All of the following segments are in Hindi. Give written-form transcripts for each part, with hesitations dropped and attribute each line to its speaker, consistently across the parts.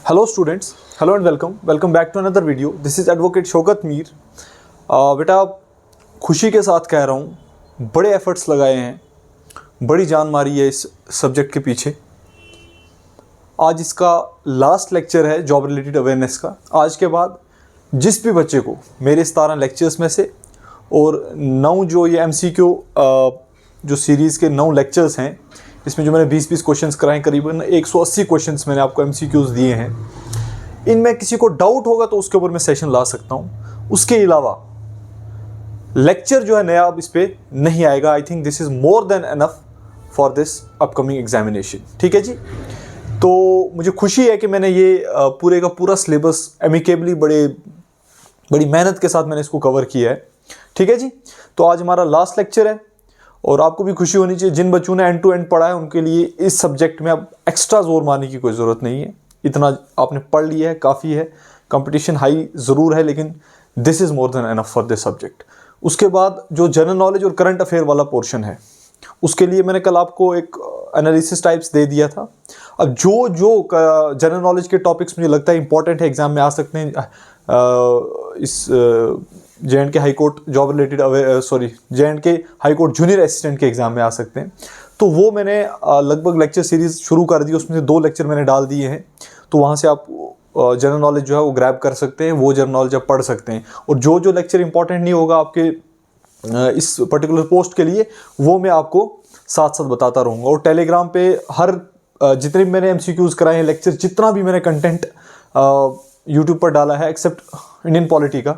Speaker 1: Hello students, hello and welcome back to another video. This is advocate Shaukat Mir. बेटा, खुशी के साथ कह रहा हूँ, बड़े एफर्ट्स लगाए हैं, बड़ी जान मारी है इस सब्जेक्ट के पीछे। आज इसका लास्ट लेक्चर है जॉब रिलेटेड अवेयरनेस का। आज के बाद जिस भी बच्चे को मेरे 17 लेक्चर्स में से और 9 जो ये MCQ जो सीरीज़ के 9 लेक्चर्स हैं, इसमें जो मैंने 20-20 क्वेश्चंस कराए, करीबन 180 क्वेश्चंस मैंने आपको MCQs दिए हैं। इनमें किसी को डाउट होगा तो उसके ऊपर मैं सेशन ला सकता हूँ। उसके अलावा लेक्चर जो है नया अब इस पर नहीं आएगा। I think this is more than enough for this upcoming examination. ठीक है जी। तो मुझे खुशी है कि मैंने ये पूरे का पूरा सिलेबस एमिकेबली बड़ी मेहनत के साथ मैंने इसको कवर किया है। ठीक है जी। तो आज हमारा लास्ट लेक्चर है और आपको भी खुशी होनी चाहिए। जिन बच्चों ने एंड टू एंड पढ़ा है उनके लिए इस सब्जेक्ट में अब एक्स्ट्रा जोर मारने की कोई ज़रूरत नहीं है। इतना आपने पढ़ लिया है, काफ़ी है। कंपटीशन हाई ज़रूर है, लेकिन this is more than enough for this subject. उसके बाद जो जनरल नॉलेज और करंट अफेयर वाला पोर्शन है, उसके लिए मैंने कल आपको एक एनालिसिस टाइप्स दे दिया था। अब जो जनरल नॉलेज के टॉपिक्स मुझे लगता है इंपॉर्टेंट है, एग्जाम में आ सकते हैं, इस J&K high court job related J&K high court junior assistant के एग्जाम में आ सकते हैं, तो वो मैंने लगभग लेक्चर सीरीज शुरू कर दी। उसमें से 2 लेक्चर मैंने डाल दिए हैं, तो वहाँ से आप जनरल नॉलेज जो है वो ग्रैब कर सकते हैं, वो जनरल नॉलेज आप पढ़ सकते हैं। और जो लेक्चर इंपॉर्टेंट नहीं होगा आपके इस पर्टिकुलर पोस्ट के लिए, वो मैं आपको साथ साथ बताता रहूँगा। और टेलीग्राम पे हर जितने भी मैंने MCQs कराए हैं, लेक्चर जितना भी मैंने कंटेंट यूट्यूब पर डाला है एक्सेप्ट इंडियन पॉलिटी का,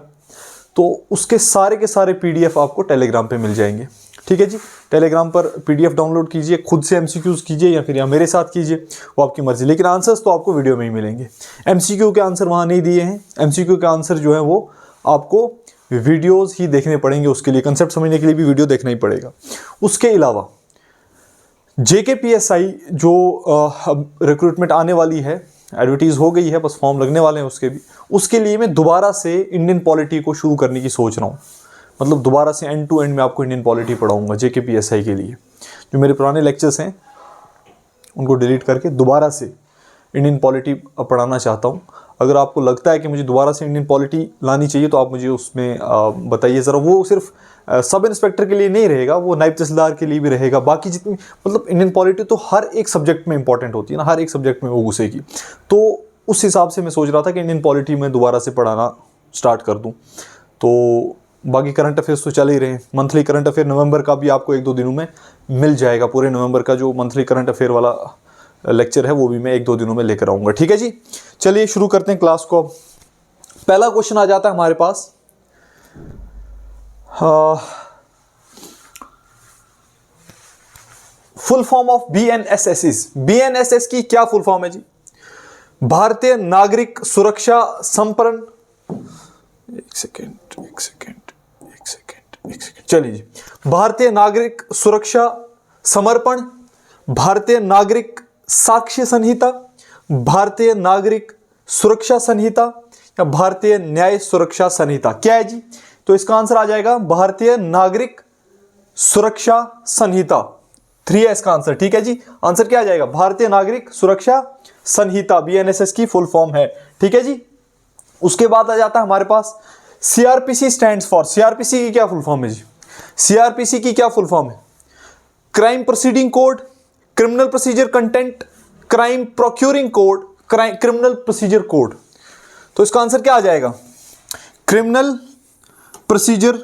Speaker 1: तो उसके सारे के सारे PDF आपको टेलीग्राम पे मिल जाएंगे। ठीक है जी। टेलीग्राम पर PDF डाउनलोड कीजिए, खुद से MCQs कीजिए या फिर मेरे साथ कीजिए, वो आपकी मर्जी। लेकिन आंसर्स तो आपको वीडियो में ही मिलेंगे। MCQ के आंसर वहाँ नहीं दिए हैं। MCQ के आंसर जो है वो आपको वीडियोज़ ही देखने पड़ेंगे। उसके लिए कंसेप्ट समझने के लिए भी वीडियो देखना ही पड़ेगा। उसके अलावा JKPSI जो रिक्रूटमेंट आने वाली है, एडवर्टीज़ हो गई है, बस फॉर्म लगने वाले हैं उसके भी। उसके लिए मैं दोबारा से इंडियन पॉलिटी को शुरू करने की सोच रहा हूँ। मतलब दोबारा से एंड टू एंड मैं आपको इंडियन पॉलिटी पढ़ाऊँगा JKPSI के लिए। जो मेरे पुराने लेक्चर्स हैं उनको डिलीट करके दोबारा से इंडियन पॉलिटी पढ़ाना चाहता हूँ। अगर आपको लगता है कि मुझे दोबारा से इंडियन पॉलिटी लानी चाहिए तो आप मुझे उसमें बताइए ज़रा। वो सिर्फ सब इंस्पेक्टर के लिए नहीं रहेगा, वो नायब तहसीलदार के लिए भी रहेगा। बाकी जितनी मतलब इंडियन पॉलिटी तो हर एक सब्जेक्ट में इंपॉर्टेंट होती है ना, हर एक सब्जेक्ट में वो घुसेगी। तो उस हिसाब से मैं सोच रहा था कि इंडियन पॉलिटी में दोबारा से पढ़ाना स्टार्ट कर दूँ। तो बाकी करंट अफेयर्स तो चल ही रहे हैं। मंथली करंट अफेयर नवंबर का भी आपको 1-2 दिनों में मिल जाएगा। पूरे नवंबर का जो मंथली करंट अफेयर वाला लेक्चर है वो भी मैं 1-2 दिनों में लेकर आऊँगा। ठीक है जी। चलिए शुरू करते हैं क्लास को। पहला क्वेश्चन आ जाता है हमारे पास। Full form of BNSS। BNSS की क्या फुल फॉर्म है जी? भारतीय नागरिक सुरक्षा संपर्ण। एक सेकेंड। चलिए जी। भारतीय नागरिक सुरक्षा समर्पण, भारतीय नागरिक साक्ष्य संहिता, भारतीय नागरिक सुरक्षा संहिता या भारतीय न्याय सुरक्षा संहिता, क्या है जी? तो इसका आंसर आ जाएगा भारतीय नागरिक सुरक्षा संहिता। 3 है इसका आंसर। ठीक है जी। आंसर क्या आ जाएगा? भारतीय नागरिक सुरक्षा संहिता BNSS की फुल फॉर्म है। ठीक है जी। उसके बाद आ जाता है हमारे पास CRPC स्टैंड्स फॉर। CRPC की क्या फुल फॉर्म है जी? CRPC की क्या फुल फॉर्म है? Crime proceeding code, criminal procedure content, crime procuring code, criminal procedure code. तो इसका आंसर क्या आ जाएगा? Criminal procedure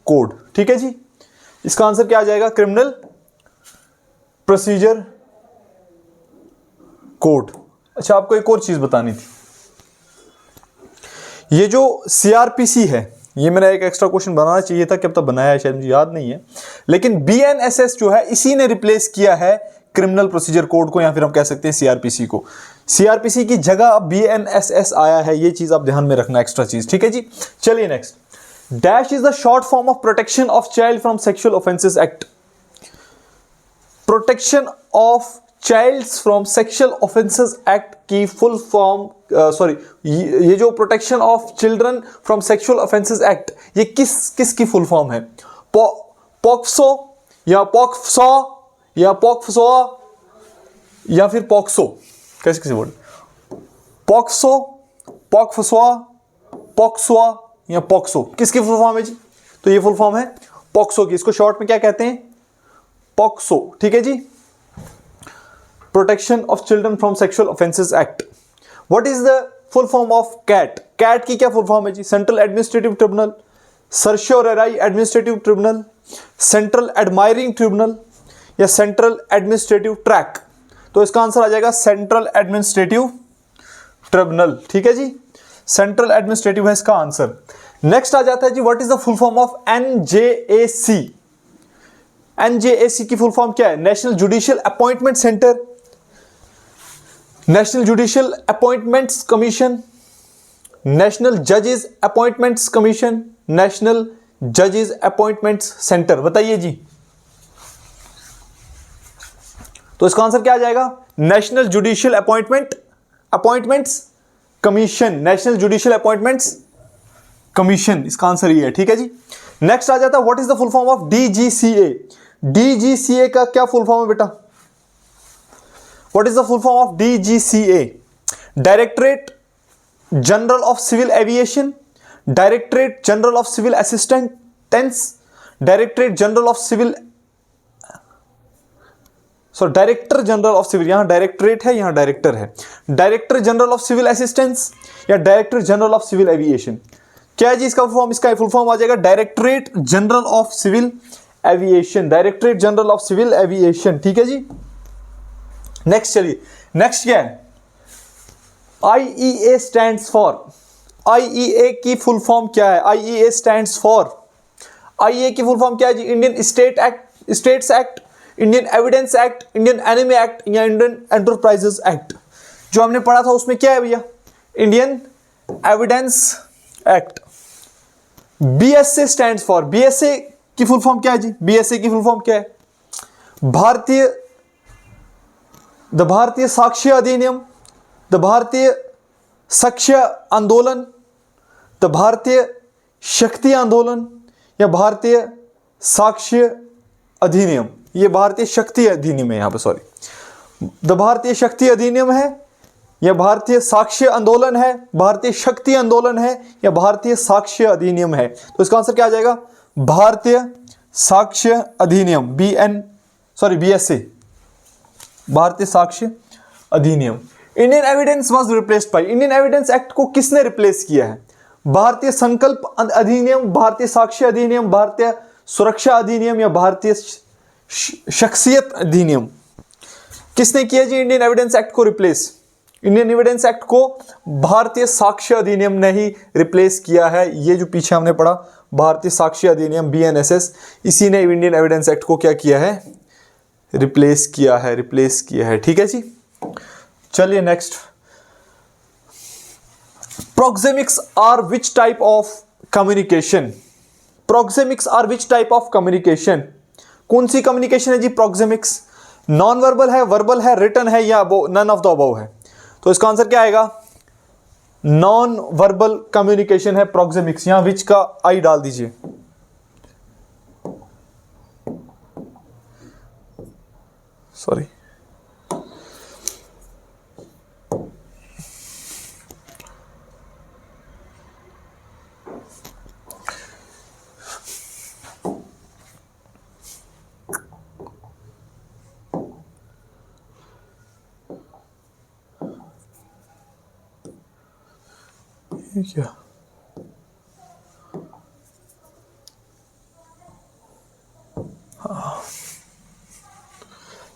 Speaker 1: code. ठीक है जी। इसका आंसर क्या आ जाएगा? Criminal procedure code. अच्छा, आपको एक और चीज बतानी थी। ये जो CRPC है, ये मैंने एक एक्स्ट्रा क्वेश्चन बनाना चाहिए था, कब तक बनाया है शायद मुझे याद नहीं है, लेकिन BNSS जो है इसी ने रिप्लेस किया है क्रिमिनल प्रोसीजर कोड को, या फिर हम कह सकते हैं CRPC को। CRPC की जगह अब BNSS आया है। ये चीज आप ध्यान में रखना, एक्स्ट्रा चीज। ठीक है जी। चलिए next. Dash is the short form of protection of child from sexual offences act. Protection of childs from sexual offences act की फुल फॉर्म, ये जो protection of children from sexual offences act, ये किस की फुल फॉर्म है? पॉक्सो या पॉक्सो या पॉक्सो या फिर पॉक्सो, कैसे बोल? पॉक्सो, पॉक्सवा, पॉक्सवा या पॉक्सो, किसकी फुल फॉर्म है जी? तो ये फुल फॉर्म है पॉक्सो की। इसको शॉर्ट में क्या कहते हैं? पॉक्सो। ठीक है जी। Protection of children from sexual offences act. What is the full form of CAT? CAT की क्या फुल फॉर्म है जी? Central administrative tribunal, certiorari administrative tribunal, central admiring tribunal या सेंट्रल एडमिनिस्ट्रेटिव ट्रैक? तो इसका आंसर आ जाएगा सेंट्रल एडमिनिस्ट्रेटिव ट्रिब्यूनल। ठीक है जी, सेंट्रल एडमिनिस्ट्रेटिव है इसका आंसर। नेक्स्ट आ जाता है जी, what is the full form of NJAC? NJAC की फुल फॉर्म क्या है? National judicial appointment centre, national judicial appointments commission, national जजेस अपॉइंटमेंट्स कमीशन, नेशनल जजेस अपॉइंटमेंट्स सेंटर। बताइए जी। तो इसका आंसर क्या आ जाएगा? National judicial appointments commission, national judicial appointments commission, इसका आंसर ये है। ठीक है जी। नेक्स्ट आ जाता है, what is the full form of DGCA? DGCA का क्या फुल फॉर्म है बेटा? What is the full form of DGCA? Directorate general of civil aviation, directorate general of civil assistance, directorate general of civil, director general of civil, यहां डायरेक्टरेट है, यहां डायरेक्टर है, director general of civil assistance या director general of civil aviation? क्या है जी इसका फुल फॉर्म? इसका फुल फॉर्म आ जाएगा directorate general of civil aviation, directorate general of civil aviation. ठीक है जी। नेक्स्ट चलिए, नेक्स्ट क्या है? आईईए स्टैंड्स फॉर, आईईए की फुल फॉर्म क्या है? आईईए स्टैंड्स फॉर, आईईए की फुल फॉर्म क्या है जी? Indian states act, Indian evidence act, Indian anime act या इंडियन एंटरप्राइजेस एक्ट? जो हमने पढ़ा था उसमें क्या है भैया? Indian evidence act. BSA stands for, BSA की फुल फॉर्म क्या है जी? बीएसए की फुल फॉर्म क्या है? भारतीय साक्ष्य अधिनियम, द भारतीय साक्ष्य आंदोलन, द भारतीय शक्ति आंदोलन या भारतीय साक्ष्य अधिनियम? ये भारतीय शक्ति अधिनियम है यहां पर, सॉरी, द भारतीय शक्ति अधिनियम है या भारतीय साक्ष्य आंदोलन है, भारतीय शक्ति आंदोलन है या भारतीय साक्ष्य अधिनियम है? तो इसका आंसर क्या आ जाएगा? भारतीय साक्ष्य अधिनियम, बीएसए, भारतीय साक्ष्य अधिनियम। Indian evidence was replaced by, Indian evidence act को किसने रिप्लेस किया है? भारतीय संकल्प अधिनियम, भारतीय साक्ष्य अधिनियम, भारतीय सुरक्षा अधिनियम या भारतीय शख्सियत अधिनियम? किसने किया जी इंडियन एविडेंस एक्ट को रिप्लेस? इंडियन एविडेंस एक्ट को भारतीय साक्ष्य अधिनियम ने ही रिप्लेस किया है। ये जो पीछे हमने पढ़ा भारतीय साक्ष्य अधिनियम, बीएनएसएस, इसी ने इंडियन एविडेंस एक्ट को क्या किया है? रिप्लेस किया है। ठीक है जी। चलिए next, proxemics are which type of communication? Proxemics are which type of communication? कौन सी कम्युनिकेशन है जी प्रोक्सेमिक्स? नॉन वर्बल है, वर्बल है, रिटन है या नन ऑफ द अबव है? तो इसका आंसर क्या आएगा? नॉन वर्बल कम्युनिकेशन है प्रोक्सेमिक्स। यहां विच का आई डाल दीजिए। सॉरी, क्या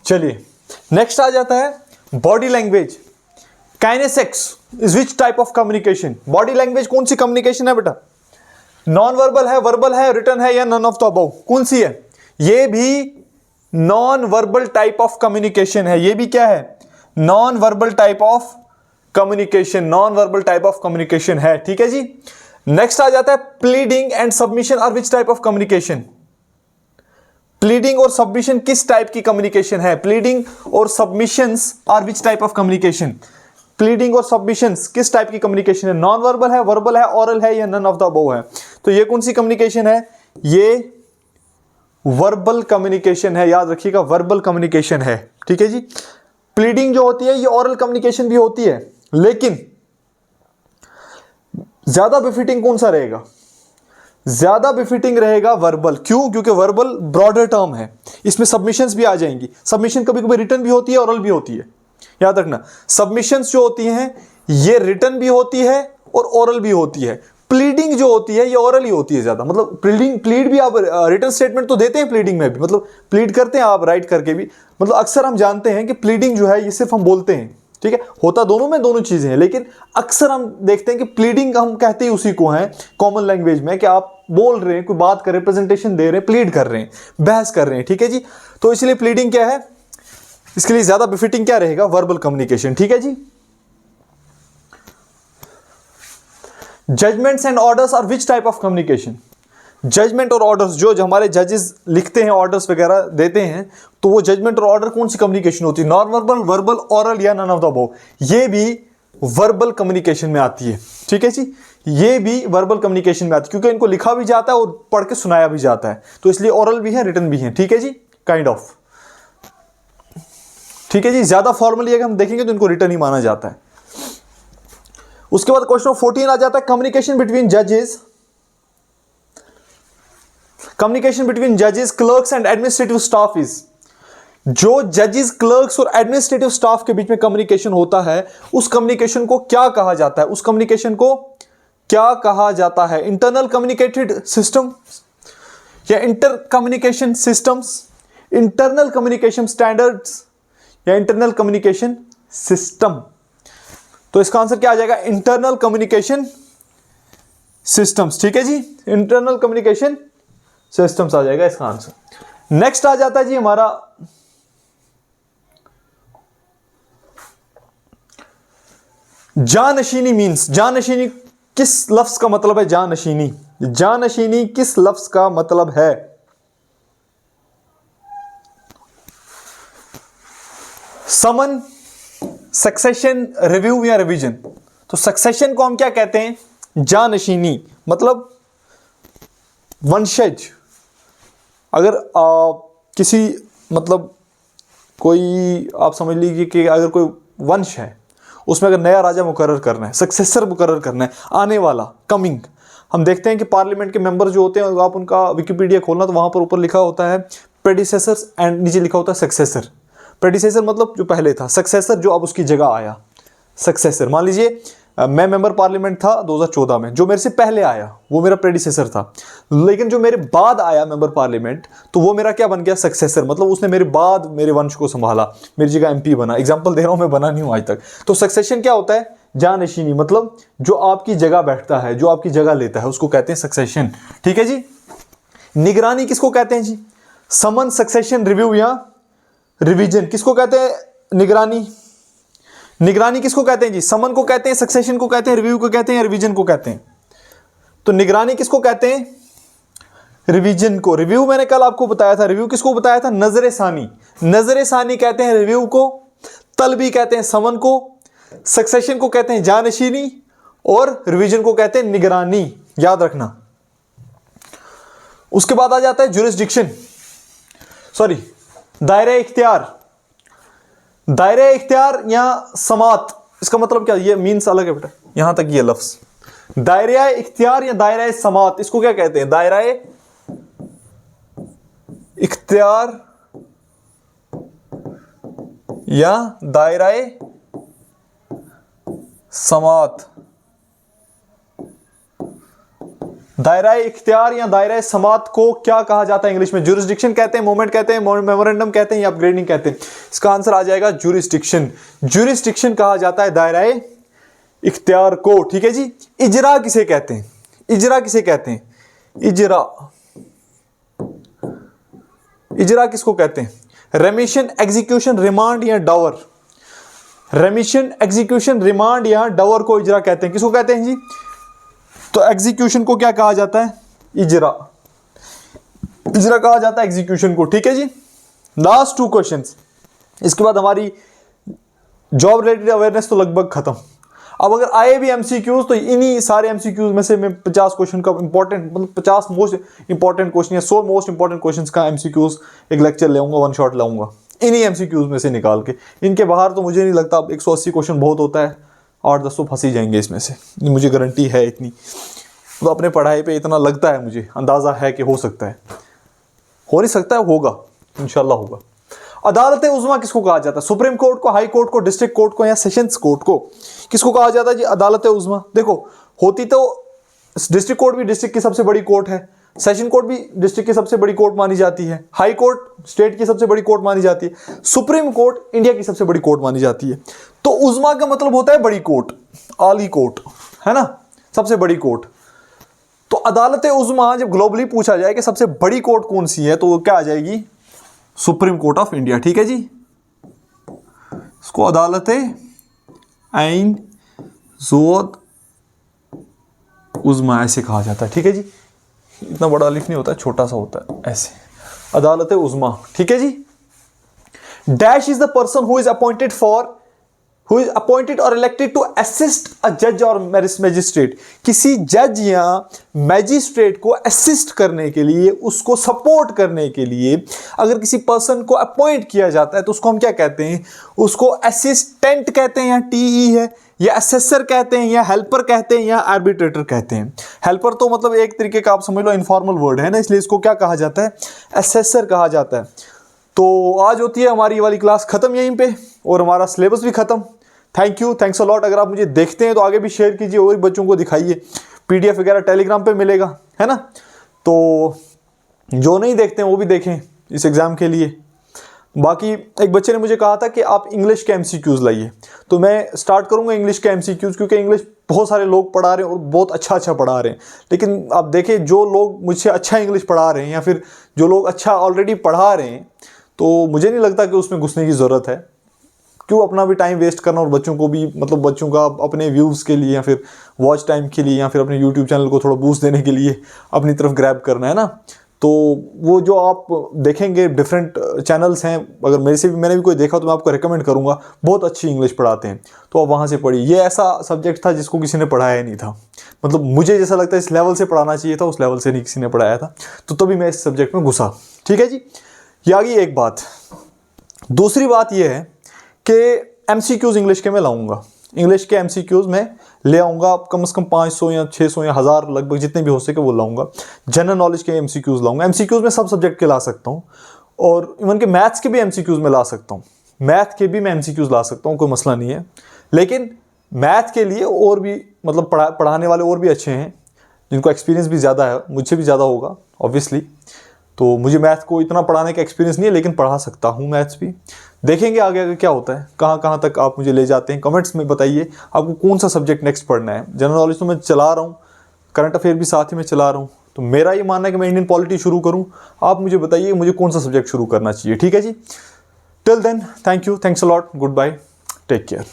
Speaker 1: चलिए नेक्स्ट आ जाता है body language. Kinesics is which type of communication? Body language कौन सी कम्युनिकेशन है बेटा? नॉन वर्बल है, वर्बल है, रिटन है या नन ऑफ द अबव? कौन सी है? ये भी non verbal type of communication है। ये भी क्या है? Non verbal type of communication, non verbal type of communication है। ठीक है जी। नेक्स्ट आ जाता है pleading and submission are which type of communication? Pleading और सबमिशन किस टाइप की कम्युनिकेशन है? प्लीडिंग और submissions are which type of communication? Pleading और सबमिशंस किस टाइप की कम्युनिकेशन है? नॉन वर्बल है, वर्बल है, ऑरल है या नन ऑफ द अबव है? तो ये कौन सी कम्युनिकेशन है? ये वर्बल कम्युनिकेशन है। याद रखिएगा, वर्बल कम्युनिकेशन है। ठीक है जी। प्लीडिंग जो होती है ये ऑरल कम्युनिकेशन भी होती है, लेकिन ज्यादा बेफिटिंग कौन सा रहेगा? ज्यादा बेफिटिंग रहेगा वर्बल। क्यों? क्योंकि वर्बल ब्रॉडर टर्म है, इसमें सबमिशंस भी आ जाएंगी। सबमिशन कभी कभी रिटर्न भी होती है, ओरल भी होती है, याद रखना। सबमिशंस जो होती हैं ये रिटर्न भी होती है और ओरल भी होती है। प्लीडिंग जो होती है ये ओरल ही होती है ज्यादा। मतलब प्लीड भी आप रिटर्न स्टेटमेंट तो देते हैं प्लीडिंग में भी, मतलब प्लीड करते हैं आप राइट करके भी। मतलब अक्सर हम जानते हैं कि प्लीडिंग जो है ये सिर्फ हम बोलते हैं, ठीक है, होता दोनों में दोनों चीजें हैं, लेकिन अक्सर हम देखते हैं कि प्लीडिंग हम कहते ही उसी को हैं कॉमन लैंग्वेज में, कि आप बोल रहे हैं, कोई बात कर रहे हैं, प्रेजेंटेशन दे रहे हैं, प्लीड कर रहे हैं, बहस कर रहे हैं, ठीक है जी। तो इसलिए प्लीडिंग क्या है, इसके लिए ज्यादा बेफिटिंग क्या रहेगा? वर्बल कम्युनिकेशन, ठीक है जी। Judgements and orders are which type of communication? Judgement और ऑर्डर्स, जो हमारे जजेस लिखते हैं, ऑर्डर्स वगैरह देते हैं, तो वो जजमेंट और ऑर्डर कौन सी कम्युनिकेशन होती है? नॉन वर्बल, वर्बल, ओरल या नन ऑफ द अबव? ये भी वर्बल कम्युनिकेशन में आती है, ठीक है जी। ये भी वर्बल कम्युनिकेशन में आती है, क्योंकि इनको लिखा भी जाता है और पढ़ के सुनाया भी जाता है, तो इसलिए ओरल भी है, रिटन भी है, ठीक है जी, काइंड ऑफ, ठीक है जी। ज्यादा फॉर्मली अगर हम देखेंगे तो इनको रिटन ही माना जाता है। उसके बाद क्वेश्चन 14 आ जाता है, कम्युनिकेशन बिटवीन जजेस, कम्युनिकेशन बिटवीन जजेस, clerks and administrative staff is. जो जजेस, क्लर्क्स और एडमिनिस्ट्रेटिव स्टाफ के बीच में कम्युनिकेशन होता है, उस कम्युनिकेशन को क्या कहा जाता है? उस कम्युनिकेशन को क्या कहा जाता है? इंटरनल कम्युनिकेटेड सिस्टम या inter communication systems, internal communication standards या इंटरनल कम्युनिकेशन सिस्टम? तो इसका आंसर क्या आ जाएगा? इंटरनल कम्युनिकेशन सिस्टम्स, ठीक है जी, इंटरनल कम्युनिकेशन सिस्टम्स आ जाएगा इसका आंसर। नेक्स्ट आ जाता है जी हमारा जानशीनी मीन्स। जानशीनी किस लफ्ज का मतलब है? जानशीनी, जानशीनी किस लफ्ज का मतलब है? समन, सक्सेशन, रिव्यू या रिवीजन? तो सक्सेशन को हम क्या कहते हैं? जानशीनी, मतलब वंशज। अगर किसी, मतलब कोई, आप समझ लीजिए कि अगर कोई वंश है, उसमें अगर नया राजा मुकर्रर करना है, सक्सेसर मुकर्रर करना है, आने वाला, कमिंग, हम देखते हैं कि पार्लियामेंट के मेंबर जो होते हैं, आप उनका विकिपीडिया खोलना तो वहां पर ऊपर लिखा होता है प्रेडिसेसर्स एंड नीचे लिखा होता है सक्सेसर। प्रेडिसेसर मतलब जो पहले था, सक्सेसर जो अब उसकी जगह आया, सक्सेसर। मान लीजिए मैं मेंबर पार्लियामेंट था 2014 में, जो मेरे से पहले आया वो मेरा प्रेडिसेसर था, लेकिन जो मेरे बाद आया मेंबर पार्लियामेंट, तो वो मेरा क्या बन गया? सक्सेसर। मतलब उसने मेरे बाद मेरे वंश को संभाला, मेरी जगह एमपी बना। एग्जांपल दे रहा हूं, मैं बना नहीं हूं आज तक। तो सक्सेशन क्या होता है? जानशीनी, मतलब जो आपकी जगह बैठता है, जो आपकी जगह लेता है, उसको कहते हैं सक्सेशन, ठीक है जी। निगरानी किसको कहते हैं जी? समन, सक्सेशन, रिव्यू या रिवीजन किसको कहते हैं? निगरानी। निगरानी किसको कहते हैं जी? समन को कहते हैं, सक्सेशन को कहते हैं, रिव्यू को कहते हैं, रिवीजन को कहते हैं? तो निगरानी किसको कहते हैं? रिवीजन को। रिव्यू मैंने कल आपको बताया था, रिव्यू किसको बताया था? नजरे सानी, नजरे सानी कहते हैं रिव्यू को, तलबी कहते हैं समन को, सक्सेशन को कहते हैं जानशीनी और रिवीजन को कहते हैं निगरानी, याद रखना। उसके बाद आ जाता है जुरिस्डिक्शन, सॉरी दायरे इख्तियार। दायरे इख्तियार या समात, इसका मतलब क्या? ये मीन्स अलग है बेटा, यहां तक ये लफ्ज। दायरा इख्तियार या दायरा समात, इसको क्या कहते हैं? दायरा इख्तियार या दायरा समात। दायरा इख्तियार या दायरा समात को क्या कहा जाता है इंग्लिश में? जुरिस्डिक्शन कहते हैं, मोमेंट कहते हैं, मेमोरेंडम कहते हैं या अपग्रेडिंग कहते हैं? इसका आंसर आ जाएगा जुरिस्डिक्शन। जुरिस्डिक्शन कहा जाता है दायरा इख्तियार को, ठीक है जी। इजरा किसे कहते हैं? इजरा किसे कहते हैं? इजरा, इजरा किसको कहते हैं? रेमिशन, एग्जीक्यूशन, रिमांड या डावर? रेमिशन, एग्जीक्यूशन, रिमांड या डावर को इजरा कहते हैं। किसको कहते हैं जी? तो एग्जीक्यूशन को क्या कहा जाता है? इजरा। इजरा कहा जाता है एग्जीक्यूशन को, ठीक है जी। लास्ट 2 क्वेश्चंस, इसके बाद हमारी जॉब रिलेटेड अवेयरनेस तो लगभग खत्म। अब अगर आए भी एमसीक्यूज, तो इन्हीं सारे एमसीक्यूज में से मैं 50 क्वेश्चन का इंपॉर्टेंट, मतलब 50 मोस्ट इंपॉर्टेंट क्वेश्चन या 100 मोस्ट इंपॉर्टेंट क्वेश्चंस का एमसीक्यूज एक लेक्चर लाऊंगा, 1 शॉट लाऊंगा इन्हीं एमसीक्यूज में से निकाल के। इनके बाहर तो मुझे नहीं लगता, अब 180 क्वेश्चन बहुत होता है, 8-10 तो फंस ही जाएंगे इसमें से, मुझे गारंटी है इतनी। तो अपने पढ़ाई पे इतना लगता है, मुझे अंदाज़ा है कि हो सकता है, हो नहीं सकता है, होगा, इंशाल्लाह होगा। अदालत उज़्मा किसको कहा जाता है? सुप्रीम कोर्ट को, हाई कोर्ट को, डिस्ट्रिक्ट कोर्ट को या सेशंस कोर्ट को? किसको कहा जाता है जी अदालत उज़्मा? देखो, होती तो डिस्ट्रिक्ट कोर्ट भी डिस्ट्रिक्ट की सबसे बड़ी कोर्ट है, सेशन कोर्ट भी डिस्ट्रिक्ट की सबसे बड़ी कोर्ट मानी जाती है, हाई कोर्ट स्टेट की सबसे बड़ी कोर्ट मानी जाती है, सुप्रीम कोर्ट इंडिया की सबसे बड़ी कोर्ट मानी जाती है। तो उज़्मा का मतलब होता है बड़ी कोर्ट, आली कोर्ट, है ना, सबसे बड़ी कोर्ट। तो अदालत उज़्मा जब ग्लोबली पूछा जाए कि सबसे बड़ी कोर्ट कौन सी है, तो वो क्या आ जाएगी? Supreme court of India. ठीक है जी, इसको अदालत ऐन ज़ोद उज़्मा ऐसे कहा जाता है। ठीक है जी, इतना बड़ा अलिफ नहीं होता है, छोटा सा होता है ऐसे, अदालत उज़्मा। ठीक है जी। Dash is the person who is appointed और इलेक्टेड टू असिस्ट अ जज और मैजिस्ट्रेट। किसी जज या मैजिस्ट्रेट को असिस्ट करने के लिए, उसको सपोर्ट करने के लिए अगर किसी पर्सन को अपॉइंट किया जाता है तो उसको हम क्या कहते हैं? उसको असिस्टेंट कहते हैं, या टीई है, या असेसर कहते हैं, या हेल्पर कहते हैं, या आर्बिट्रेटर कहते हैं। हेल्पर तो मतलब एक तरीके का आप समझ लो इनफॉर्मल वर्ड है ना, इसलिए इसको क्या कहा जाता है? असेसर कहा जाता है। तो आज होती है हमारी ये वाली क्लास खत्म यहीं पे, और हमारा सिलेबस भी खत्म। Thank you, thanks a lot. अगर आप मुझे देखते हैं तो आगे भी शेयर कीजिए और बच्चों को दिखाइए। पीडीएफ वगैरह टेलीग्राम पे मिलेगा, है ना, तो जो नहीं देखते हैं वो भी देखें इस एग्ज़ाम के लिए। बाकी एक बच्चे ने मुझे कहा था कि आप इंग्लिश के एमसीक्यूज़ लाइए, तो मैं स्टार्ट करूंगा इंग्लिश के एमसीक्यूज़, क्योंकि इंग्लिश बहुत सारे लोग पढ़ा रहे हैं और बहुत अच्छा पढ़ा रहे हैं। लेकिन आप देखें, जो लोग मुझसे अच्छा इंग्लिश पढ़ा रहे हैं या फिर जो लोग अच्छा ऑलरेडी पढ़ा रहे हैं, तो मुझे नहीं लगता कि उसमें घुसने की ज़रूरत है। क्यों अपना भी टाइम वेस्ट करना और बच्चों को भी, मतलब बच्चों का अपने व्यूज़ के लिए या फिर वॉच टाइम के लिए या फिर अपने यूट्यूब चैनल को थोड़ा बूस्ट देने के लिए अपनी तरफ ग्रैब करना है ना। तो वो जो आप देखेंगे डिफरेंट चैनल्स हैं, अगर मैंने भी कोई देखा तो मैं आपको रिकमेंड करूँगा, बहुत अच्छी इंग्लिश पढ़ाते हैं, तो आप वहाँ से पढ़िए। ये ऐसा सब्जेक्ट था जिसको किसी ने पढ़ाया नहीं था, मतलब मुझे जैसा लगता है इस लेवल से पढ़ाना चाहिए था, उस लेवल से नहीं किसी ने पढ़ाया था, तो तभी मैं इस सब्जेक्ट में घुसा। ठीक है जी, ये आ गई एक बात। दूसरी बात ये है कि एमसीक्यूज़ इंग्लिश के मैं लाऊंगा, इंग्लिश के एमसीक्यूज़ में ले आऊँगा, कम से कम 500 या 600 या 1000 लगभग जितने भी हो सके वो लाऊंगा। जनरल नॉलेज के एमसीक्यूज़ लाऊंगा। एमसीक्यूज़ में सब सब्जेक्ट के ला सकता हूँ, और इवन के मैथ्स के भी एमसीक्यूज़ में ला सकता हूँ, मैथ के भी मैं एमसीक्यूज़ ला सकता हूँ, कोई मसला नहीं है। लेकिन मैथ के लिए और भी मतलब पढ़ाने वाले और भी अच्छे हैं, जिनको एक्सपीरियंस भी ज़्यादा है, मुझसे भी ज़्यादा होगा ऑब्वियसली। तो मुझे मैथ को इतना पढ़ाने का एक्सपीरियंस नहीं है, लेकिन पढ़ा सकता हूँ मैथ्स भी। देखेंगे आगे आगे क्या होता है, कहाँ कहाँ तक आप मुझे ले जाते हैं। कमेंट्स में बताइए आपको कौन सा सब्जेक्ट नेक्स्ट पढ़ना है। जनरल नॉलेज तो मैं चला रहा हूँ, करंट अफेयर भी साथ ही में चला रहा हूँ, तो मेरा ये मानना है कि मैं इंडियन पॉलिटी शुरू करूँ। आप मुझे बताइए मुझे कौन सा सब्जेक्ट शुरू करना चाहिए। ठीक है जी, till then thank you, thanks a lot, goodbye, take care.